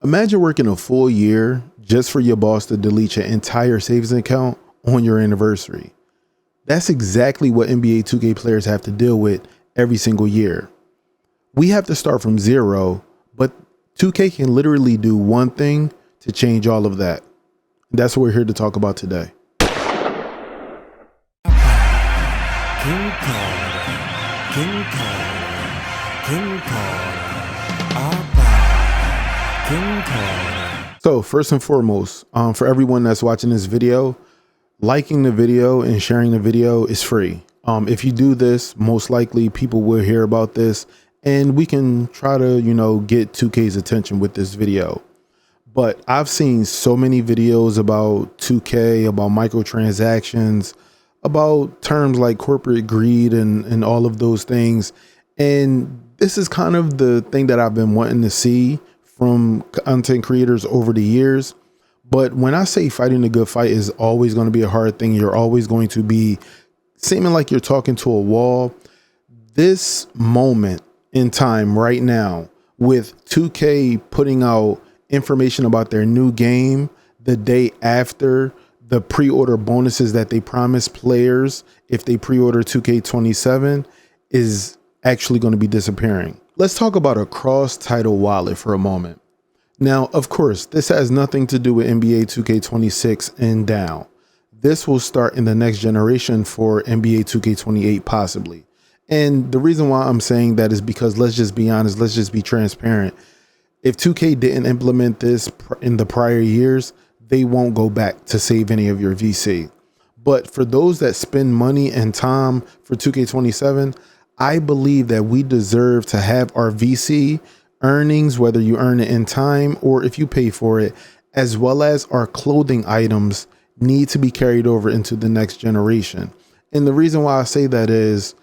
Imagine working a full year just for your boss to delete your entire savings account on your anniversary. That's exactly what NBA 2K players have to deal with every single year. We have to start from zero, but 2K can literally do one thing to change all of that. And that's what we're here to talk about today. So first and foremost, for everyone that's watching this video, liking the video and sharing the video is free. If you do this, most likely people will hear about this and we can try to, get 2K's attention with this video. But I've seen so many videos about 2K, about microtransactions, about terms like corporate greed and all of those things. And this is kind of the thing that I've been wanting to see from content creators over the years. But when I say fighting the good fight is always going to be a hard thing, you're always going to be seeming like you're talking to a wall. This moment in time right now with 2K putting out information about their new game the day after the pre-order bonuses that they promised players if they pre-order 2K27 is actually going to be disappearing. Let's talk about a cross-title wallet for a moment. Now, of course, this has nothing to do with NBA 2K26 and down. This will start in the next generation for NBA 2K28 possibly. And the reason why I'm saying that is because let's just be honest, let's just be transparent. If 2K didn't implement this in the prior years, they won't go back to save any of your VC. But for those that spend money and time for 2K27, I believe that we deserve to have our VC earnings, whether you earn it in time or if you pay for it, as well as our clothing items need to be carried over into the next generation. And the reason why I say that is,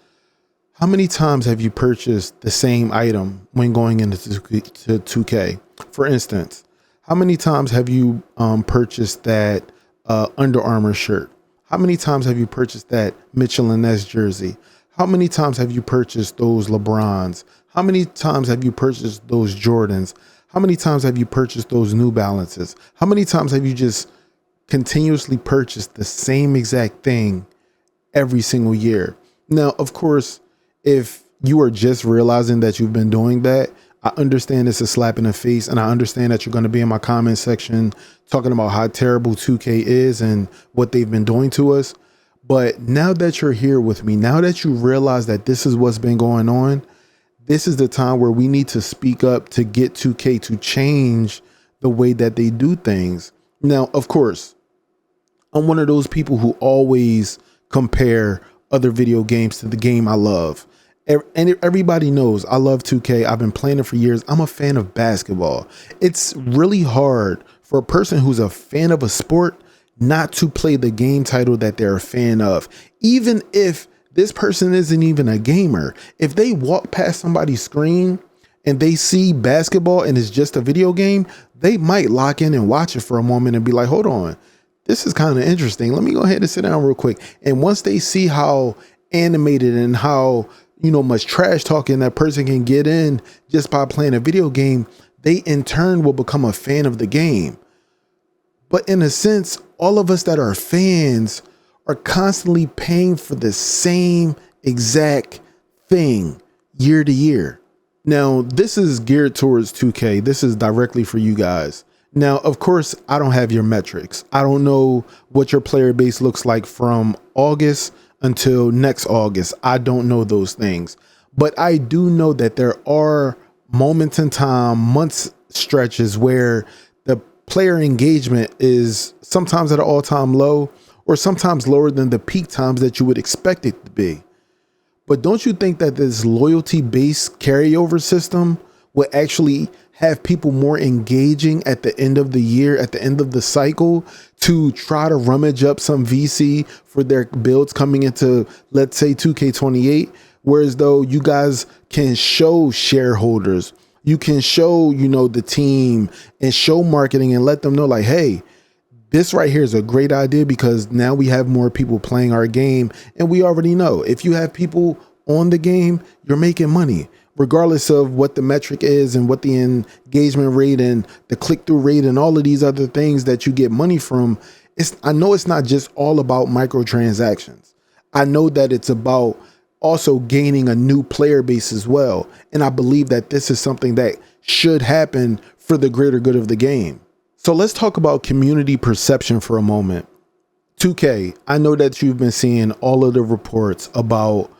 how many times have you purchased the same item when going into 2K? For instance, how many times have you purchased that Under Armour shirt? How many times have you purchased that Mitchell & Ness jersey? How many times have you purchased those LeBrons? How many times have you purchased those Jordans? How many times have you purchased those New Balances? How many times have you just continuously purchased the same exact thing every single year? Now, of course, if you are just realizing that you've been doing that, I understand it's a slap in the face, and I understand that you're going to be in my comment section talking about how terrible 2K is and what they've been doing to us. But now that you're here with me, now that you realize that this is what's been going on, this is the time where we need to speak up to get 2K to change the way that they do things. Now, of course, I'm one of those people who always compare other video games to the game I love. And everybody knows I love 2K. I've been playing it for years. I'm a fan of basketball. It's really hard for a person who's a fan of a sport not to play the game title that they're a fan of. Even if this person isn't even a gamer, if they walk past somebody's screen and they see basketball and it's just a video game, they might lock in and watch it for a moment and be like, hold on, this is kind of interesting. Let me go ahead and sit down real quick. And once they see how animated and how much trash talking that person can get in just by playing a video game, they in turn will become a fan of the game. But in a sense, all of us that are fans are constantly paying for the same exact thing year to year. Now, this is geared towards 2K. This is directly for you guys. Now, of course, I don't have your metrics. I don't know what your player base looks like from August until next August. I don't know those things, but I do know that there are moments in time, months stretches where the player engagement is sometimes at an all-time low or sometimes lower than the peak times that you would expect it to be. But don't you think that this loyalty-based carryover system will actually have people more engaging at the end of the year, at the end of the cycle, to try to rummage up some VC for their builds coming into, let's say, 2K28? Whereas though you guys can show shareholders, you can show, the team and show marketing and let them know like, hey, this right here is a great idea because now we have more people playing our game. And we already know if you have people on the game, you're making money. regardless of what the metric is and what the engagement rate and the click-through rate and all of these other things that you get money from, I know it's not just all about microtransactions. I know that it's about also gaining a new player base as well. And I believe that this is something that should happen for the greater good of the game. So let's talk about community perception for a moment. 2K, I know that you've been seeing all of the reports about,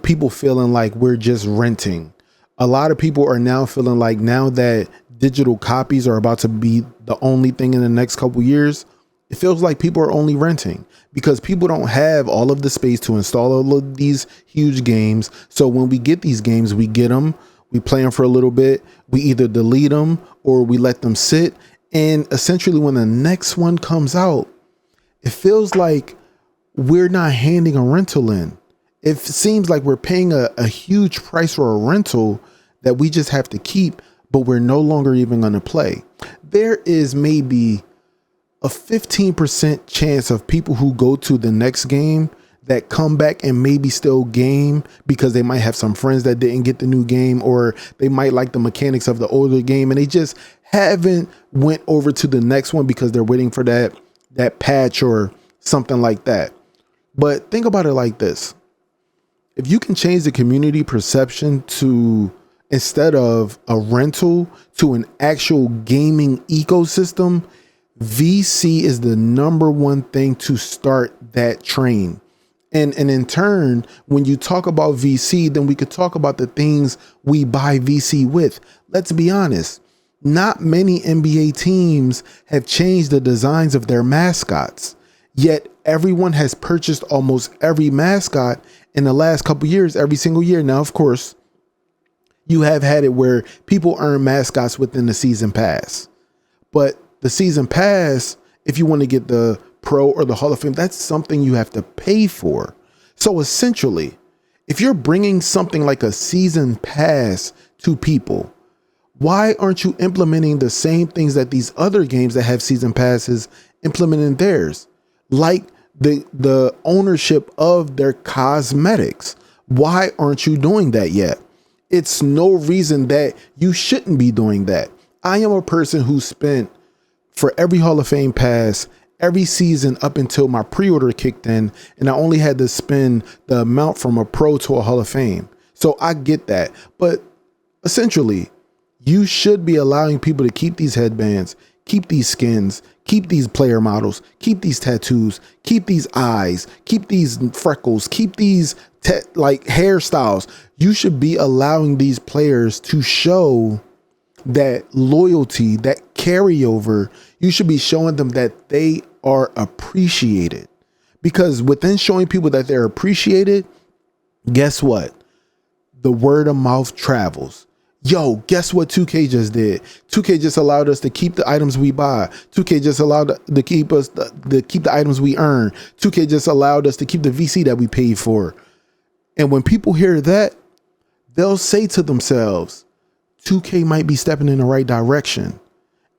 people feeling like we're just renting. A lot of people are now feeling like now that digital copies are about to be the only thing in the next couple years, it feels like people are only renting because people don't have all of the space to install all of these huge games. So when we get these games, we get them, we play them for a little bit, we either delete them or we let them sit. And essentially when the next one comes out, it feels like we're not handing a rental in. It seems like we're paying a huge price for a rental that we just have to keep, but we're no longer even going to play. There is maybe a 15% chance of people who go to the next game that come back and maybe still game because they might have some friends that didn't get the new game, or they might like the mechanics of the older game and they just haven't went over to the next one because they're waiting for that patch or something like that. But think about it like this. If you can change the community perception to, instead of a rental, to an actual gaming ecosystem, VC is the number one thing to start that train. And in turn, when you talk about VC, then we could talk about the things we buy VC with. Let's be honest. Not many NBA teams have changed the designs of their mascots, yet everyone has purchased almost every mascot in the last couple years, every single year. Now, of course, you have had it where people earn mascots within the season pass, but the season pass, if you want to get the Pro or the Hall of Fame, that's something you have to pay for. So essentially, if you're bringing something like a season pass to people, why aren't you implementing the same things that these other games that have season passes implementing theirs? Like the ownership of their cosmetics. Why aren't you doing that yet? It's no reason that you shouldn't be doing that. I am a person who spent for every Hall of Fame pass every season up until my pre-order kicked in, and I only had to spend the amount from a Pro to a Hall of Fame. So I get that. But essentially, you should be allowing people to keep these headbands, keep these skins, keep these player models, keep these tattoos, keep these eyes, keep these freckles, keep these hairstyles. You should be allowing these players to show that loyalty, that carryover. You should be showing them that they are appreciated, because within showing people that they're appreciated, guess what? The word of mouth travels. Yo, guess what 2K just did? 2K just allowed us to keep the items we buy. 2K just allowed to keep us to keep the items we earn. 2K just allowed us to keep the VC that we paid for. And when people hear that, they'll say to themselves, 2K might be stepping in the right direction.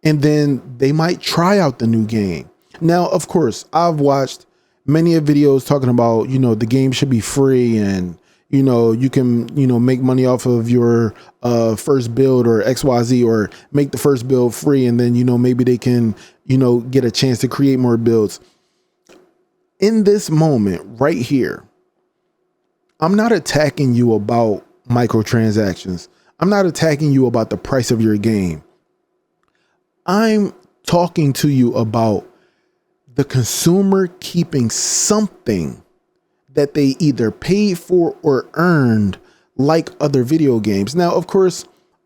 And then they might try out the new game. Now, of course, I've watched many of videos talking about, the game should be free and, you can, make money off of your first build or XYZ, or make the first build free. And then, maybe they can, get a chance to create more builds. In this moment right here, I'm not attacking you about microtransactions. I'm not attacking you about the price of your game. I'm talking to you about the consumer keeping something that they either paid for or earned, like other video games. Now, of course,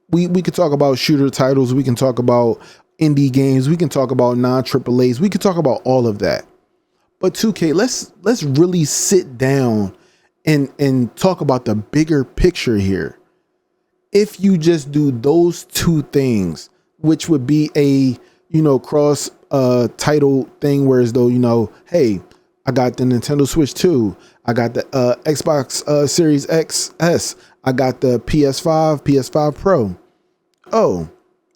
we could talk about shooter titles. We can talk about indie games. We can talk about non-AAAs. We could talk about all of that. But 2K, let's really sit down and talk about the bigger picture here. If you just do those two things, which would be a, cross title thing, whereas though, hey, I got the Nintendo Switch 2. I got the Xbox Series XS. I got the PS5 Pro. Oh,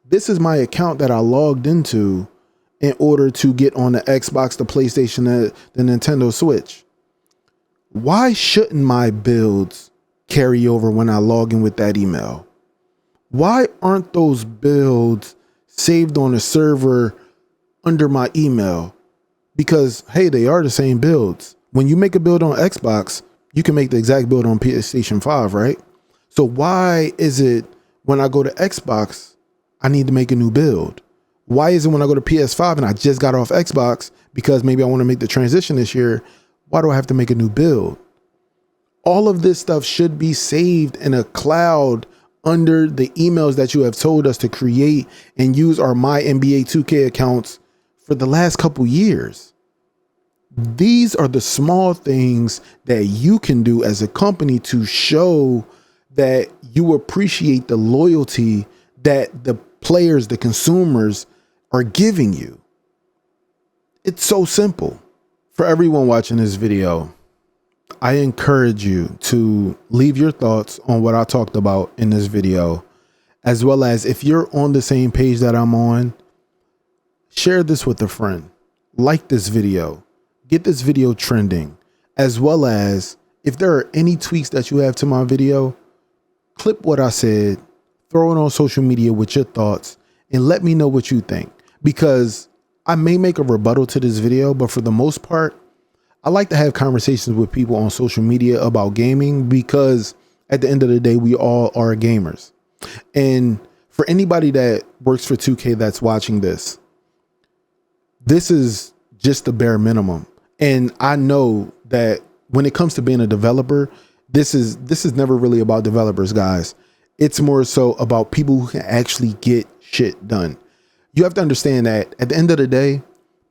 this is my account that I logged into in order to get on the Xbox, the PlayStation, the Nintendo Switch. Why shouldn't my builds carryover when I log in with that email? Why aren't those builds saved on a server under my email? Because, hey, they are the same builds. When you make a build on Xbox, you can make the exact build on PlayStation 5, right? So why is it when I go to Xbox, I need to make a new build? Why is it when I go to PS5 and I just got off Xbox because maybe I want to make the transition this year, why do I have to make a new build? All of this stuff should be saved in a cloud under the emails that you have told us to create and use our My NBA 2K accounts for the last couple years. These are the small things that you can do as a company to show that you appreciate the loyalty that the players, the consumers are giving you. It's so simple. For everyone watching this video, I encourage you to leave your thoughts on what I talked about in this video, as well as if you're on the same page that I'm on, share this with a friend, like this video, get this video trending, as well as if there are any tweaks that you have to my video, clip what I said, throw it on social media with your thoughts, and let me know what you think. Because I may make a rebuttal to this video, but for the most part, I like to have conversations with people on social media about gaming, because at the end of the day, we all are gamers. And for anybody that works for 2K that's watching this, this is just the bare minimum. And I know that when it comes to being a developer, this is never really about developers, guys. It's more so about people who can actually get shit done. You have to understand that at the end of the day,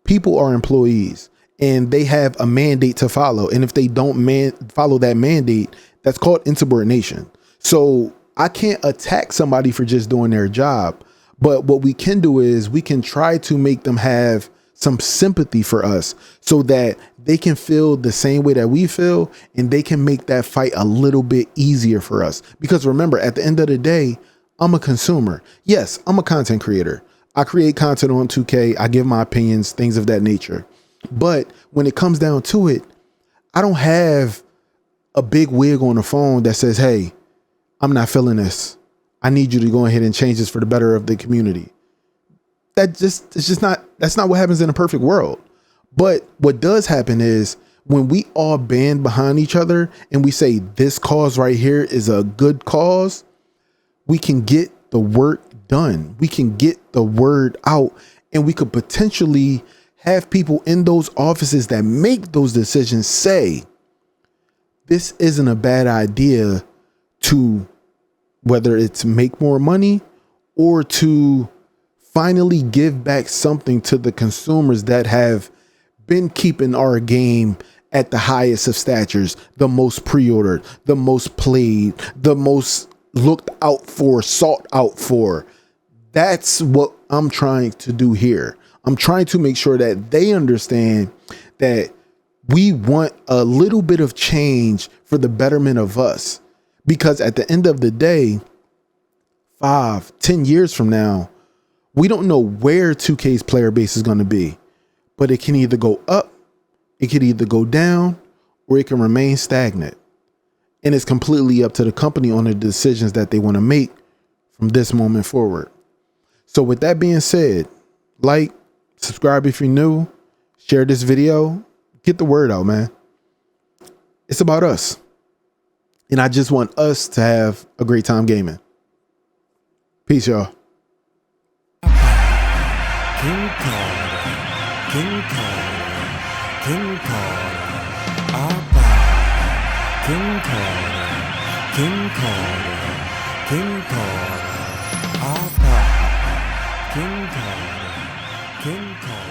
people are employees and they have a mandate to follow. And if they don't follow that mandate, that's called insubordination. So I can't attack somebody for just doing their job. But what we can do is we can try to make them have some sympathy for us so that they can feel the same way that we feel, and they can make that fight a little bit easier for us. Because remember, at the end of the day, I'm a consumer. Yes, I'm a content creator. I create content on 2K. I give my opinions, things of that nature. But when it comes down to it, I don't have a big wig on the phone that says, hey, I'm not feeling this. I need you to go ahead and change this for the better of the community. That's not what happens in a perfect world. But what does happen is when we all band behind each other and we say this cause right here is a good cause, we can get the work done. We can get the word out, and we could potentially have people in those offices that make those decisions say, this isn't a bad idea to, whether it's make more money or to finally give back something to the consumers that have been keeping our game at the highest of statures, the most pre-ordered, the most played, the most looked out for, sought out for. That's what I'm trying to do here. I'm trying to make sure that they understand that we want a little bit of change for the betterment of us. Because at the end of the day, 5-10 years from now, we don't know where 2K's player base is going to be, but it can either go up, it could either go down, or it can remain stagnant. And it's completely up to the company on the decisions that they want to make from this moment forward. So with that being said, like, subscribe if you're new, share this video, get the word out, man. It's about us. And I just want us to have a great time gaming. Peace, y'all. King Carter, King Carter, King Carter, Abba. King Carter, King Carter, King Carter, Abba. King Carter, King Carter.